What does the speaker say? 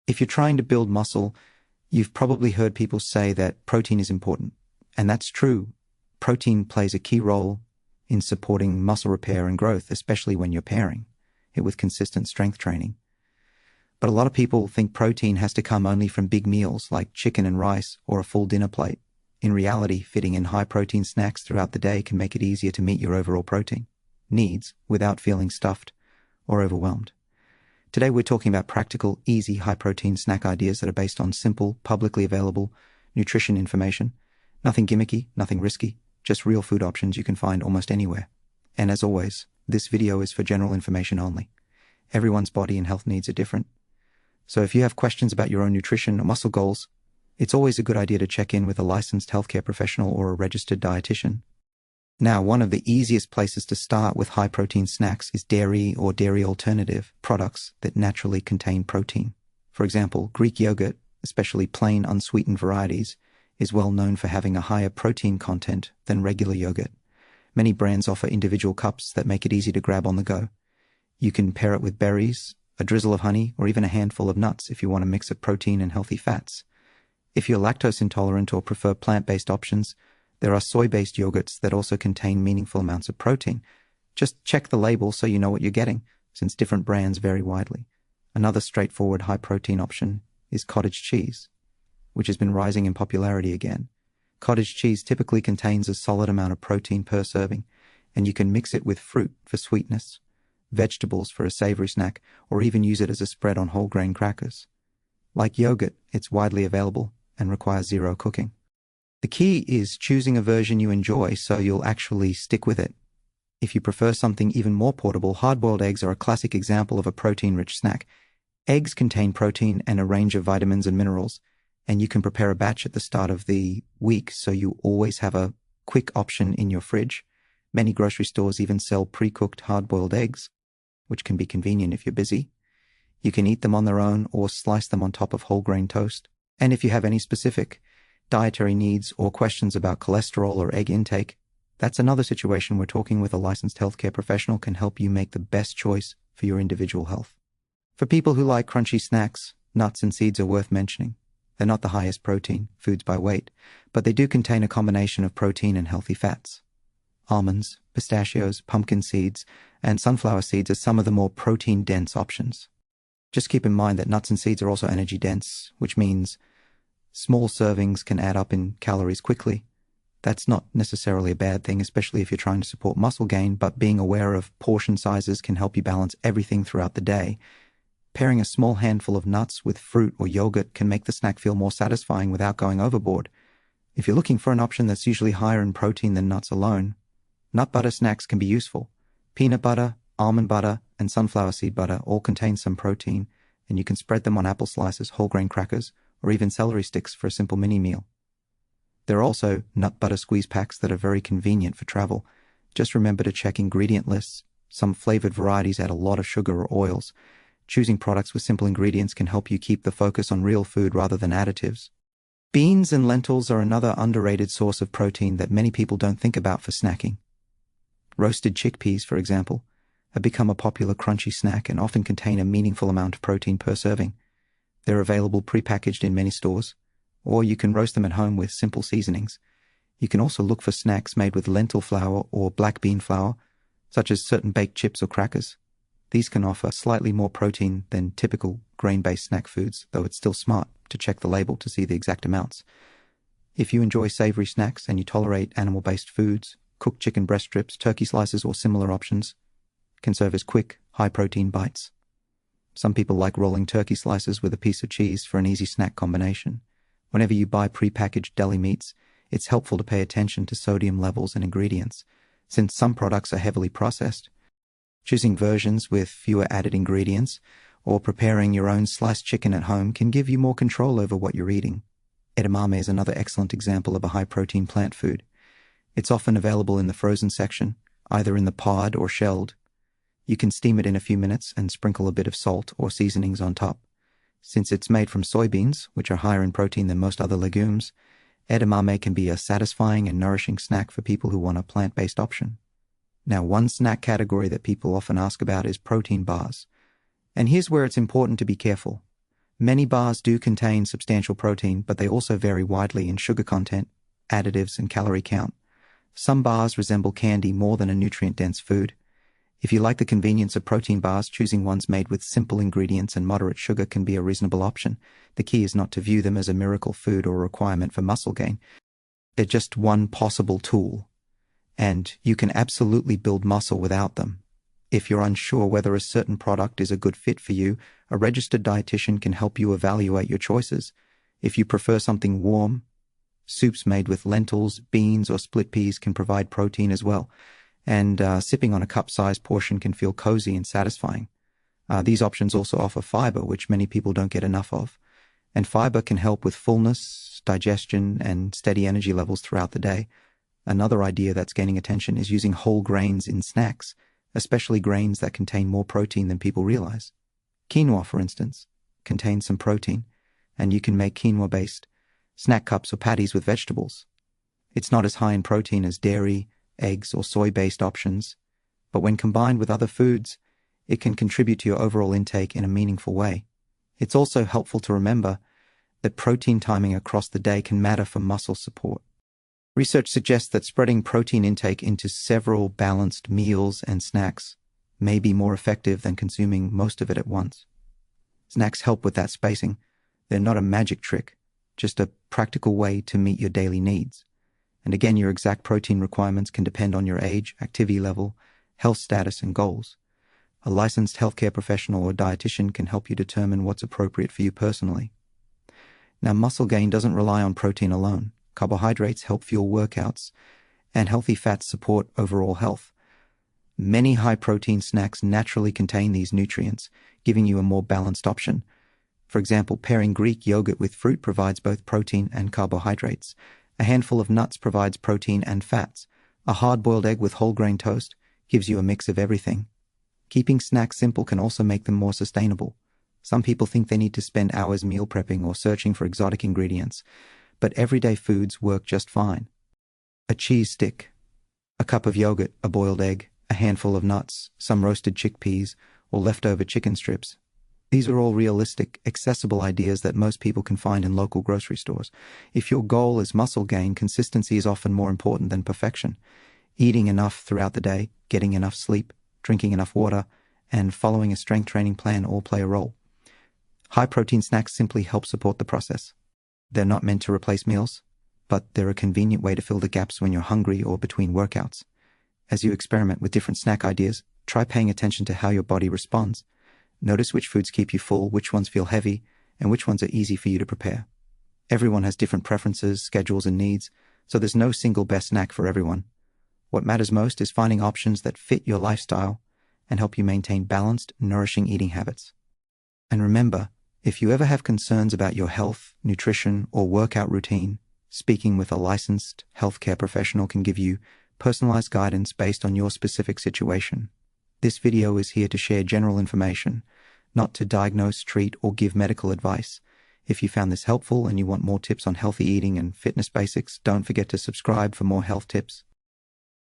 If you're trying to build muscle, you've probably heard people say that protein is important. And that's true. Protein plays a key role in supporting muscle repair and growth, especially when you're pairing it with consistent strength training. But a lot of people think protein has to come only from big meals like chicken and rice or a full dinner plate. In reality, fitting in high-protein snacks throughout the day can make it easier to meet your overall protein needs without feeling stuffed or overwhelmed. Today we're talking about practical, easy, high-protein snack ideas that are based on simple, publicly available nutrition information. Nothing gimmicky, nothing risky, just real food options you can find almost anywhere. And as always, this video is for general information only. Everyone's body and health needs are different. So if you have questions about your own nutrition or muscle goals, it's always a good idea to check in with a licensed healthcare professional or a registered dietitian. Now, one of the easiest places to start with high-protein snacks is dairy or dairy alternative products that naturally contain protein. For example, Greek yogurt, especially plain unsweetened varieties, is well known for having a higher protein content than regular yogurt. Many brands offer individual cups that make it easy to grab on the go. You can pair it with berries, a drizzle of honey, or even a handful of nuts if you want a mix of protein and healthy fats. If you're lactose intolerant or prefer plant-based options, there are soy-based yogurts that also contain meaningful amounts of protein. Just check the label so you know what you're getting, since different brands vary widely. Another straightforward high-protein option is cottage cheese, which has been rising in popularity again. Cottage cheese typically contains a solid amount of protein per serving, and you can mix it with fruit for sweetness, vegetables for a savory snack, or even use it as a spread on whole grain crackers. Like yogurt, it's widely available and requires zero cooking. The key is choosing a version you enjoy so you'll actually stick with it. If you prefer something even more portable, hard-boiled eggs are a classic example of a protein-rich snack. Eggs contain protein and a range of vitamins and minerals, and you can prepare a batch at the start of the week so you always have a quick option in your fridge. Many grocery stores even sell pre-cooked hard-boiled eggs, which can be convenient if you're busy. You can eat them on their own or slice them on top of whole grain toast. And if you have any specific dietary needs or questions about cholesterol or egg intake, that's another situation where talking with a licensed healthcare professional can help you make the best choice for your individual health. For people who like crunchy snacks, nuts and seeds are worth mentioning. They're not the highest protein foods by weight, but they do contain a combination of protein and healthy fats. Almonds, pistachios, pumpkin seeds, and sunflower seeds are some of the more protein-dense options. Just keep in mind that nuts and seeds are also energy-dense, which means small servings can add up in calories quickly. That's not necessarily a bad thing, especially if you're trying to support muscle gain, but being aware of portion sizes can help you balance everything throughout the day. Pairing a small handful of nuts with fruit or yogurt can make the snack feel more satisfying without going overboard. If you're looking for an option that's usually higher in protein than nuts alone, nut butter snacks can be useful. Peanut butter, almond butter, and sunflower seed butter all contain some protein, and you can spread them on apple slices, whole grain crackers, or even celery sticks for a simple mini meal. There are also nut butter squeeze packs that are very convenient for travel. Just remember to check ingredient lists. Some flavored varieties add a lot of sugar or oils. Choosing products with simple ingredients can help you keep the focus on real food rather than additives. Beans and lentils are another underrated source of protein that many people don't think about for snacking. Roasted chickpeas, for example, have become a popular crunchy snack and often contain a meaningful amount of protein per serving. They're available pre-packaged in many stores, or you can roast them at home with simple seasonings. You can also look for snacks made with lentil flour or black bean flour, such as certain baked chips or crackers. These can offer slightly more protein than typical grain-based snack foods, though it's still smart to check the label to see the exact amounts. If you enjoy savory snacks and you tolerate animal-based foods, cooked chicken breast strips, turkey slices, or similar options can serve as quick, high-protein bites. Some people like rolling turkey slices with a piece of cheese for an easy snack combination. Whenever you buy pre-packaged deli meats, it's helpful to pay attention to sodium levels and ingredients, since some products are heavily processed. Choosing versions with fewer added ingredients or preparing your own sliced chicken at home can give you more control over what you're eating. Edamame is another excellent example of a high-protein plant food. It's often available in the frozen section, either in the pod or shelled. You can steam it in a few minutes and sprinkle a bit of salt or seasonings on top. Since it's made from soybeans, which are higher in protein than most other legumes, edamame can be a satisfying and nourishing snack for people who want a plant-based option. Now, one snack category that people often ask about is protein bars. And here's where it's important to be careful. Many bars do contain substantial protein, but they also vary widely in sugar content, additives, and calorie count. Some bars resemble candy more than a nutrient-dense food. If you like the convenience of protein bars, choosing ones made with simple ingredients and moderate sugar can be a reasonable option. The key is not to view them as a miracle food or a requirement for muscle gain. They're just one possible tool, and you can absolutely build muscle without them. If you're unsure whether a certain product is a good fit for you, a registered dietitian can help you evaluate your choices. If you prefer something warm, soups made with lentils, beans, or split peas can provide protein as well. And sipping on a cup-sized portion can feel cozy and satisfying. These options also offer fiber, which many people don't get enough of. And fiber can help with fullness, digestion, and steady energy levels throughout the day. Another idea that's gaining attention is using whole grains in snacks, especially grains that contain more protein than people realize. Quinoa, for instance, contains some protein, and you can make quinoa-based snack cups or patties with vegetables. It's not as high in protein as dairy, eggs, or soy-based options, but when combined with other foods, it can contribute to your overall intake in a meaningful way. It's also helpful to remember that protein timing across the day can matter for muscle support. Research suggests that spreading protein intake into several balanced meals and snacks may be more effective than consuming most of it at once. Snacks help with that spacing. They're not a magic trick, just a practical way to meet your daily needs. And again, your exact protein requirements can depend on your age, activity level, health status, and goals. A licensed healthcare professional or dietitian can help you determine what's appropriate for you personally. Now, muscle gain doesn't rely on protein alone. Carbohydrates help fuel workouts, and healthy fats support overall health. Many high-protein snacks naturally contain these nutrients, giving you a more balanced option. For example, pairing Greek yogurt with fruit provides both protein and carbohydrates. A handful of nuts provides protein and fats. A hard-boiled egg with whole-grain toast gives you a mix of everything. Keeping snacks simple can also make them more sustainable. Some people think they need to spend hours meal prepping or searching for exotic ingredients, but everyday foods work just fine. A cheese stick, a cup of yogurt, a boiled egg, a handful of nuts, some roasted chickpeas, or leftover chicken strips. These are all realistic, accessible ideas that most people can find in local grocery stores. If your goal is muscle gain, consistency is often more important than perfection. Eating enough throughout the day, getting enough sleep, drinking enough water, and following a strength training plan all play a role. High-protein snacks simply help support the process. They're not meant to replace meals, but they're a convenient way to fill the gaps when you're hungry or between workouts. As you experiment with different snack ideas, try paying attention to how your body responds. Notice which foods keep you full, which ones feel heavy, and which ones are easy for you to prepare. Everyone has different preferences, schedules, and needs, so there's no single best snack for everyone. What matters most is finding options that fit your lifestyle and help you maintain balanced, nourishing eating habits. And remember, if you ever have concerns about your health, nutrition, or workout routine, speaking with a licensed healthcare professional can give you personalized guidance based on your specific situation. This video is here to share general information, not to diagnose, treat, or give medical advice. If you found this helpful and you want more tips on healthy eating and fitness basics, don't forget to subscribe for more health tips.